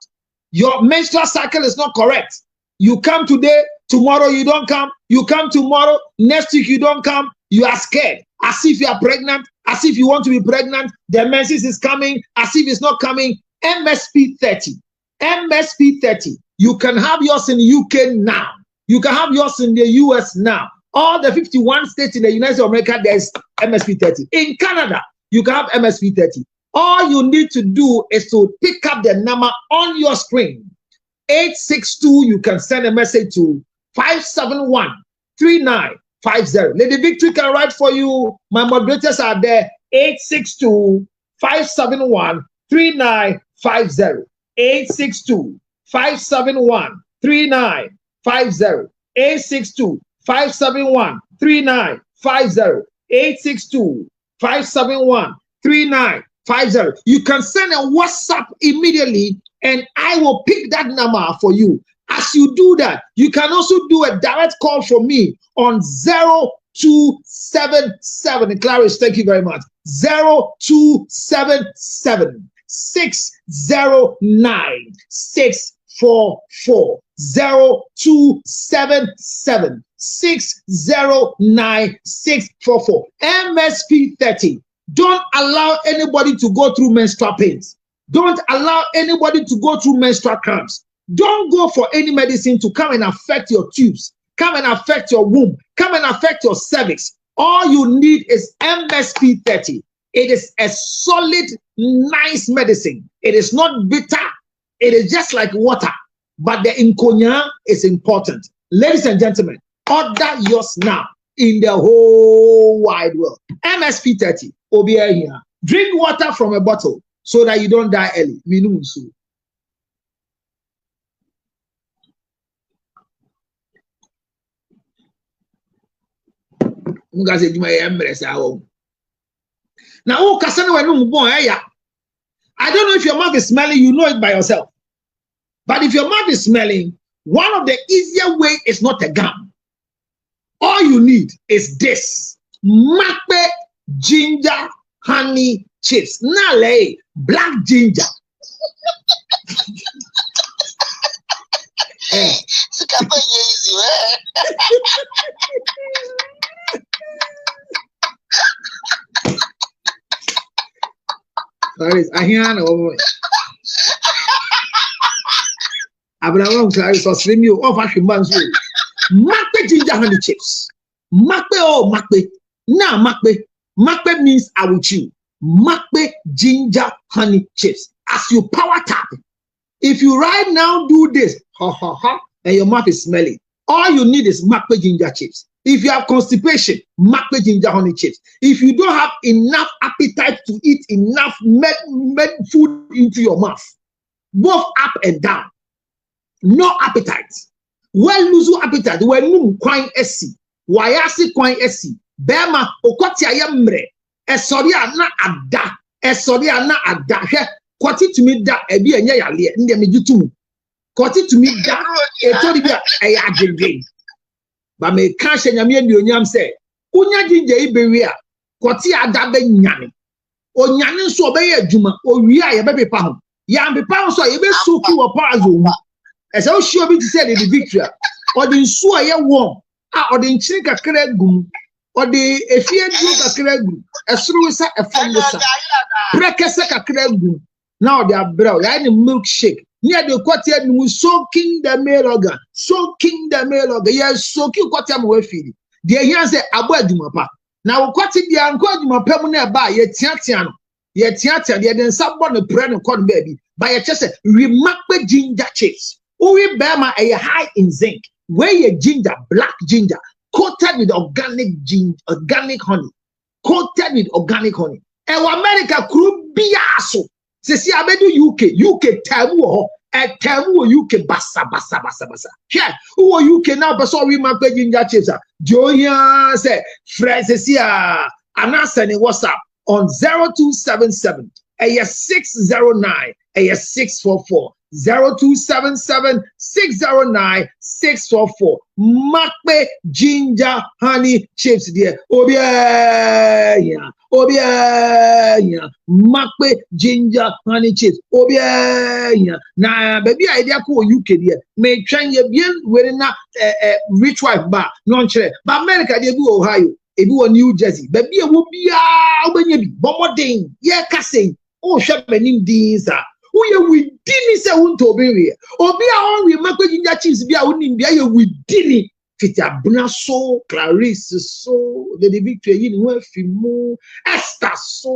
Your menstrual cycle is not correct. You come today, tomorrow you don't come. You come tomorrow, next week you don't come. You are scared, as if you are pregnant, as if you want to be pregnant. The menses is coming, as if it's not coming. MSP 30. MSP 30. You can have yours in the UK now. You can have yours in the US now. All the 51 states in the United States of America, there's MSP 30. In Canada, you can have MSP 30. All you need to do is to pick up the number on your screen. 862, you can send a message to 571-3950. Lady Victory can write for you. My moderators are there. 862-571-3950. 862-571-3950. 862-571-3950. 862-571-3950. You can send a WhatsApp immediately, and I will pick that number for you. As you do that, you can also do a direct call from me on 0277. Clarice, thank you very much. 0277 609 644. 0277 609 644. MSP 30. Don't allow anybody to go through menstrual pains. Don't allow anybody to go through menstrual cramps. Don't go for any medicine to come and affect your tubes, come and affect your womb, come and affect your cervix. All you need is MSP 30. It is a solid, nice medicine. It is not bitter. It is just like water. But the inkonya is important. Ladies and gentlemen, order yours now in the whole wide world. MSP 30. Obia here. Drink water from a bottle so that you don't die early. Minusu. Now, I don't know if your mouth is smelling, you know it by yourself. But if your mouth is smelling, one of the easier way is not a gum. All you need is this. Mape ginger honey chips. Nale black ginger. Clarice, I hear no. Abraham Clarice was slim you off at man's way. Mape ginger honey chips. Mape oh mape. Now mape. Mape means I will chew. Mape ginger honey chips. As you power tap. If you right now do this, ha ha ha, and your mouth is smelling, all you need is mape ginger chips. If you have constipation, makpe ginger honey chips. If you don't have enough appetite to eat enough med food into your mouth, both up and down, no appetite. Well, lose appetite. When you quine esi, why asi quine esi? Bema okoti ayamre. Esori ana ada. Esori ana ada. He kwati to me da ebi enye yale. Ndi me jutumu. Kwati to me da. Etori bia eya agege. Ba me kan hye nyame ndi onyam se. Unya jinje ibewe a kwati ada be nyane. Onyane nso obeye adwuma. Owie a ye be pepa ho. Ya pepa nso ye be soki wo pa azo. As I was sure to say the victory, or the sua ye warm, or the inchika cregum, or the effian cregum, a sruisa a fungus, precasa cregum. Now they are brown, like a milkshake. Near the quartier, soaking the male organ, yes, soaking quartier away feeding. The young say, Abadumapa. Now, quartier the uncle my permanent by yet tiatiano, yet tiatia, yet then someone a brand corn baby, by a chest, remarkable ginger chips. Uwe Bama a high in zinc, where your ginger, black ginger, coated with organic honey, coated with organic honey. And America crew biaso. See, I bet UK tamu a tamu UK bassa. Yeah, who are UK now? But sorry, my ginger chips. Joya say, Francis, Anasani, what's up on 0277 609 644. 0277 609 644. Makpe ginger honey chips dear. Obia. Makpe ginger honey chips. Obia. Na baby idea ko UK dear. Me train ye bien wearing na rich wife bar. Non chere. But America dey be Ohio. Ebi wo New Jersey. Baby e wo bia obenye bi. Bomodin. Ye kase. Oh hwe benim din sa. Uye within se unto be obi a on we makwe ginger chips bia unim bia ye within fit abuna so Clarice so the victory yin we fimu Esther so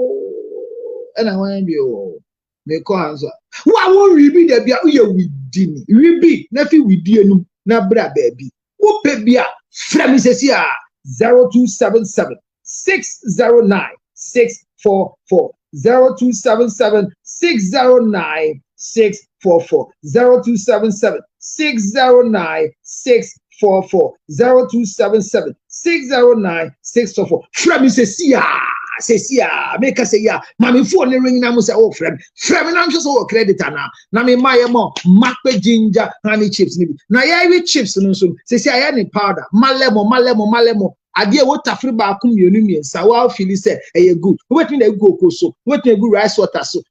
and I want you me ko answer wa won we be there bia uye within we be na fi widi enum na bra baby wo pe bia frame se sia 0277 609 644 0277 609 644 0277 609 644 0277 609 644. Frame say make us say ya mami phone ring na mo say oh frame na just oh credit na me my mo makpe ginger honey chips ni na ya wi chips no so say ya ni powder malemo ade wo tafri ba akum mienu sa wa feel say e good wetin na go koso wetin go rice water so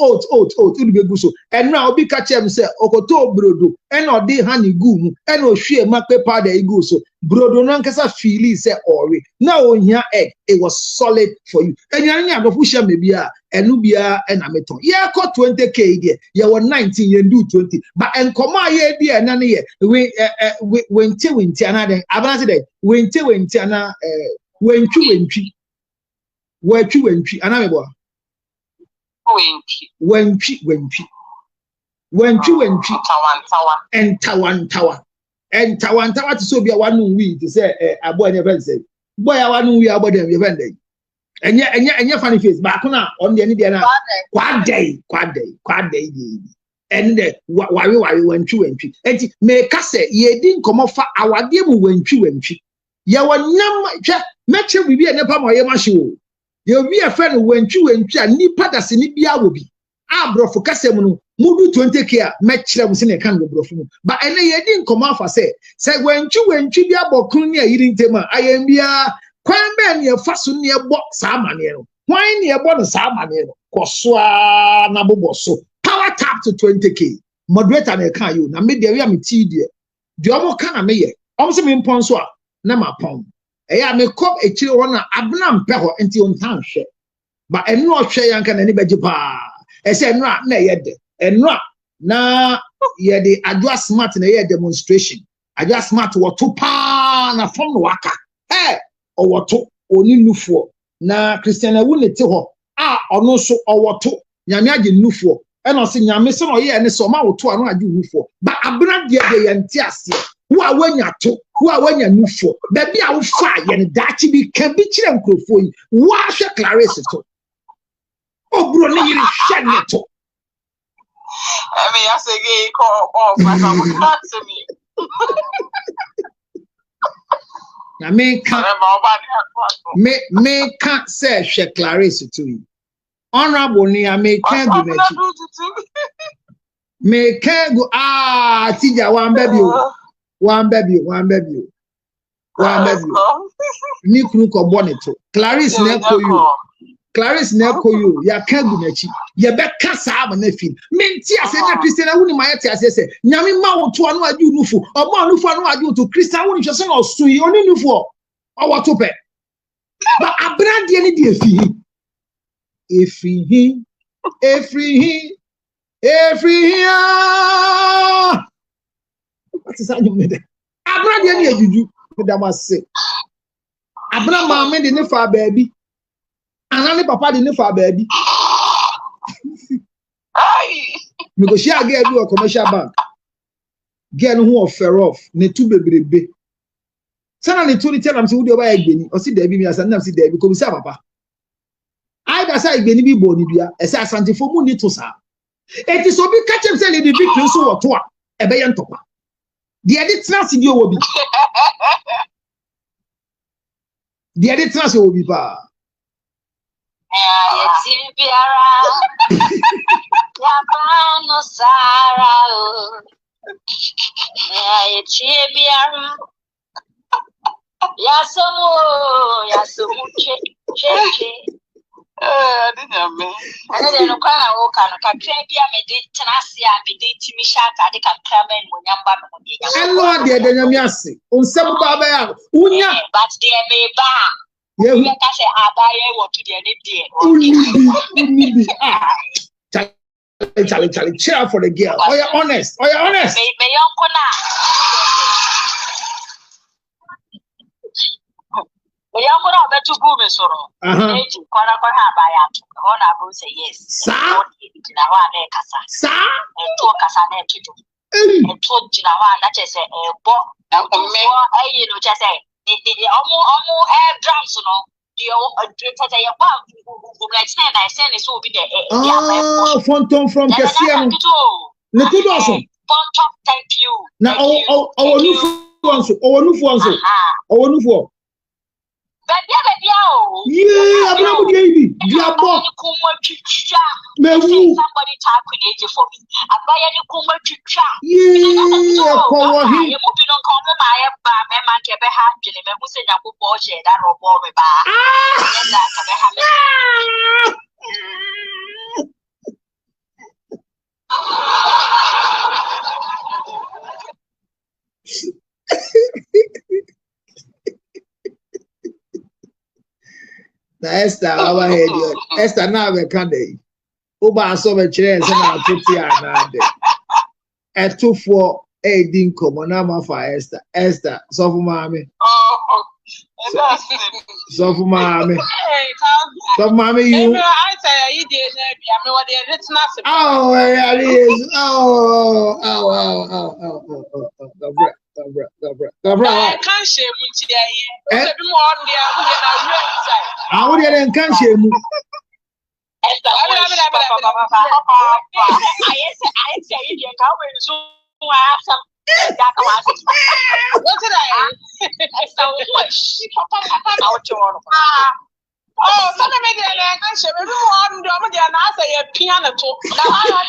oat you be good so and now obi catch am say okoto brodo and odi honey gu and o hwe makpe powder e go so brodo no nkasa feel say ori na ohia egg it was solid for you enyan nya do fuhia me bia enu bia e na meton ye ko 20k there ye won 19 ye do 20 but enkoma ye dia na ne ye we wenti anade abanase de wenti ana wentwi ana mebo wentwi tawantawa to so bia wanu wi to say abo ne friend say boy wanu wi abo dem ye friend dey enye funny face ba kuna on de ni de na kwadai dey and wari wentwi enti me ka say ye di nkomo fa awade mu wentwi ye wonam hwe meche bibi e nepa mo ye mahye o ye bi e fe no wentwi a nipa da se ni bia wo bi abrofo kasem no mudu 20k a mechire mu se ne kan gobrofo mu ba ene ye di nkomo afa say wentwi bia bokun ni ayiri ntema ayem bia kwan be ne fa so ne ebo sa mane no kwan ne ebo no sa mane no koso a na bobo so power tap to 20k moderator na kan you na me de we am ti de omo kan na me ye omo se me mpon so a na ma pon eya me kop echire wona abna mpe ho enti on tan hwe ba enu ohwe yanka na ni beji pa ese enu a na ye de enu a na ye de adwa smart na ye demonstration adwa smart wo to pa na fom no waka owoto oni nufuo na Christian ewu ne te ho a ono so owoto nyame age nufuo e no se nyame se no ye ne so ma woto ano age nufuo ba abna de ye nti ase Who are when you to, who are when you move for, baby, I will fire and that be can be chill for you. Wash a Clarissa to. Oh, Brony, you shed me to. I mean, I say, gay call off, but I would not to me. I can't say she Clarissa to you. Honorable near me can't do that. Me can't go. Tija, one baby. Nick Nuko Bonneto. Clarisse Neko you. Clarisse Neko you. Ya can't do that. Ya bet Casa Nefin. Mentia said that Christian, I wouldn't my tears. I said, Yami Mao to another you Nufu, or more Nufu and you to Christian, wouldn't you say, or Sui, only Nufu, or what to pay. But I brand any dear fee. If he. What is that you made? Abra the any juju, that must say. Abra mama the nefa baby. Anani papa the nefa baby. Me go share get do a commercial bank. Get who offer off, ne two baby. Sana ne two tell am say who dey buy egbeni, o si dey bi me asa na si dey bi ko say papa. I da say egbeni bi bo ni bia, e say asante fo mu ni to sa. It is obi catch him say the victory so what to a ebe ye ntopa. The edit trans di owo bi. The edit trans owo bi pa. Ya biara. Ya no sara o. Ya biara. Ya somo che. I didn't know. I don't know how to walk on a crabia, Tenasia, Mediti Mishaka, the Campamen, when Lord, dear Danyamiasi, on some Baba, Unya, but dear may bar. You can say, I buy what to the end. Charlie, cheer for the girl. Oh, you're honest. May uncle now. The young one of the two boomers or say yes. Sir, and talk as an to do. And told Jinawa, not just a book, and you know, just say, the almost air drums, you know. I send it will be the Fonton from Cassian. Fonton, thank you. Now, our new one. Yeah, I'm baby. Somebody tapping it for me. I buy any kuma to chat. Yeah, na Esther our head Esther na we kan dey oba so be kire se na tete ana de etofo e di nkomo na ma fa Esther so fu maame so fu maame you I say you dey na bia me what dey retina se oh really I can't shame you today. I would get can't shame you. I say you can't so I have some. What did I? Oh, some of me I can't shame everyone. I say a piano talk. Now I don't